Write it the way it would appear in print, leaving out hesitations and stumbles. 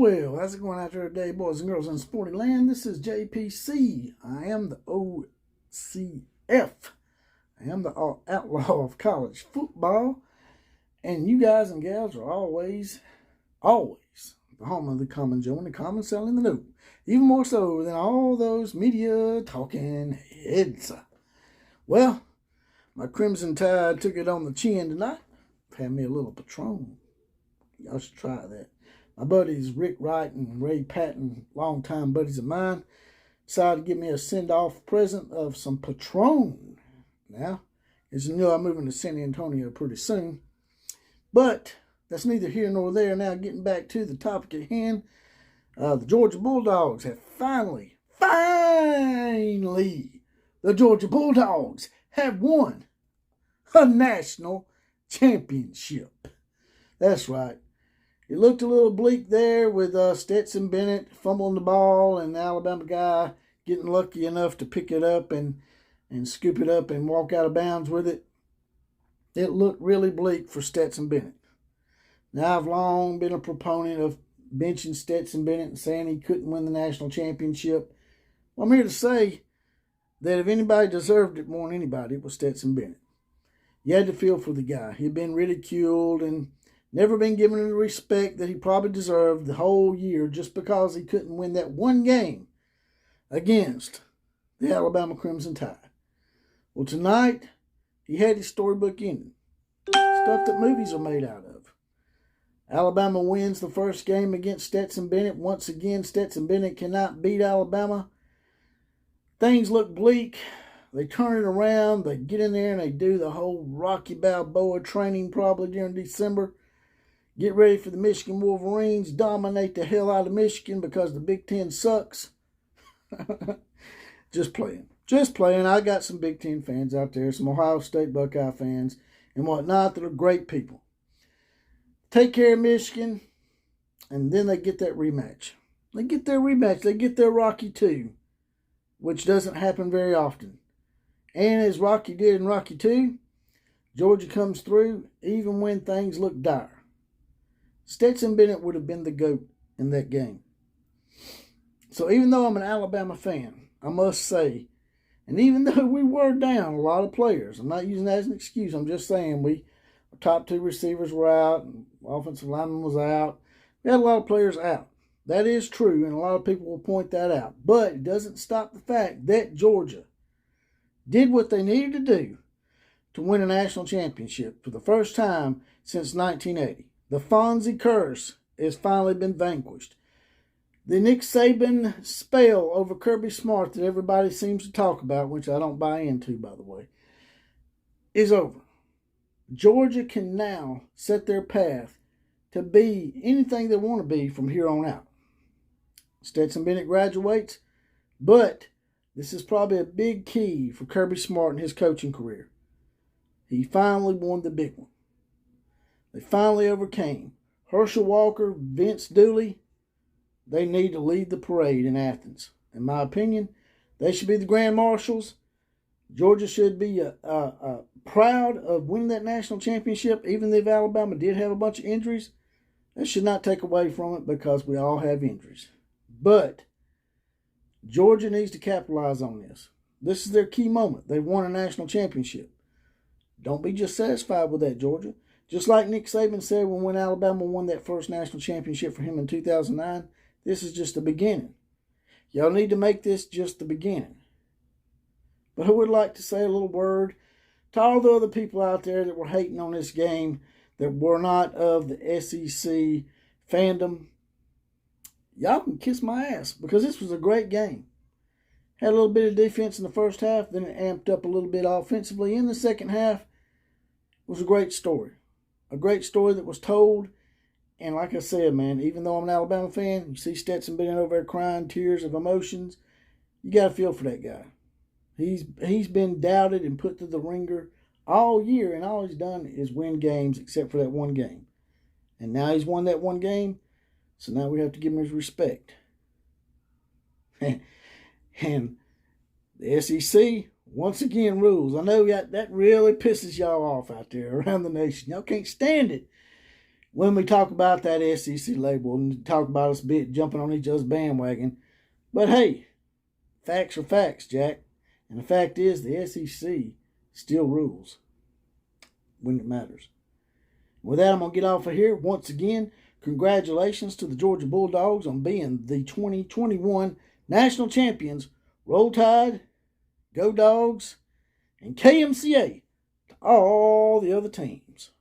Well, how's it going out there today, boys and girls in sporting land? This is JPC. I am the OCF. I am the outlaw of college football. And you guys and gals are always the home of the common Joe and the common selling the know. Even more so than all those media talking heads. Well, my Crimson Tide took it on the chin tonight. Had me a little Patron. Y'all should try that. My buddies Rick Wright and Ray Patton, longtime buddies of mine, decided to give me a send-off present of some Patron. Now, as you know, I'm moving to San Antonio pretty soon. But that's neither here nor there. Now, getting back to the topic at hand, the Georgia Bulldogs have finally, the Georgia Bulldogs have won a national championship. That's right. It looked a little bleak there with Stetson Bennett fumbling the ball and the Alabama guy getting lucky enough to pick it up and scoop it up and walk out of bounds with it. It looked really bleak for Stetson Bennett. Now, I've long been a proponent of benching Stetson Bennett and saying he couldn't win the national championship. Well, I'm here to say that if anybody deserved it more than anybody, it was Stetson Bennett. You had to feel for the guy. He'd been ridiculed and never been given the respect that he probably deserved the whole year just because he couldn't win that one game against the Alabama Crimson Tide. Well, tonight, he had his storybook ending. Stuff that movies are made out of. Alabama wins the first game against Stetson Bennett. Once again, Stetson Bennett cannot beat Alabama. Things look bleak. They turn it around. They get in there and they do the whole Rocky Balboa training probably during December. Get ready for the Michigan Wolverines. Dominate the hell out of Michigan because the Big Ten sucks. Just playing. I got some Big Ten fans out there, some Ohio State Buckeye fans and whatnot that are great people. Take care of Michigan, and then they get that rematch. They get their rematch. They get their Rocky II, which doesn't happen very often. And as Rocky did in Rocky II, Georgia comes through even when things look dire. Stetson Bennett would have been the GOAT in that game. So even though I'm an Alabama fan, I must say, and even though we were down a lot of players, I'm not using that as an excuse, I'm just saying our top two receivers were out, and offensive lineman was out. We had a lot of players out. That is true, and a lot of people will point that out. But it doesn't stop the fact that Georgia did what they needed to do to win a national championship for the first time since 1980. The Fonzie curse has finally been vanquished. The Nick Saban spell over Kirby Smart that everybody seems to talk about, which I don't buy into, by the way, is over. Georgia can now set their path to be anything they want to be from here on out. Stetson Bennett graduates, but this is probably a big key for Kirby Smart in his coaching career. He finally won the big one. They finally overcame. Herschel Walker, Vince Dooley, they need to lead the parade in Athens. In my opinion, they should be the grand marshals. Georgia should be proud of winning that national championship, even if Alabama did have a bunch of injuries. That should not take away from it because we all have injuries. But Georgia needs to capitalize on this. This is their key moment. They won a national championship. Don't be just satisfied with that, Georgia. Just like Nick Saban said when Alabama won that first national championship for him in 2009, this is just the beginning. Y'all need to make this just the beginning. But I would like to say a little word to all the other people out there that were hating on this game that were not of the SEC fandom. Y'all can kiss my ass because this was a great game. Had a little bit of defense in the first half, then it amped up a little bit offensively. In the second half, it was a great story. A great story that was told. And like I said, man, even though I'm an Alabama fan, you see Stetson Bennett over there crying tears of emotions, you got to feel for that guy. He's been doubted and put through the ringer all year, and all he's done is win games except for that one game. And now he's won that one game, so now we have to give him his respect. And the SEC, once again, rules. I know that really pisses y'all off out there around the nation. Y'all can't stand it when we talk about that SEC label and talk about us jumping on each other's bandwagon. But hey, facts are facts, Jack. And the fact is, the SEC still rules when it matters. With that, I'm going to get off of here. Once again, congratulations to the Georgia Bulldogs on being the 2021 national champions. Roll Tide, go Dogs, and KMCA to all the other teams.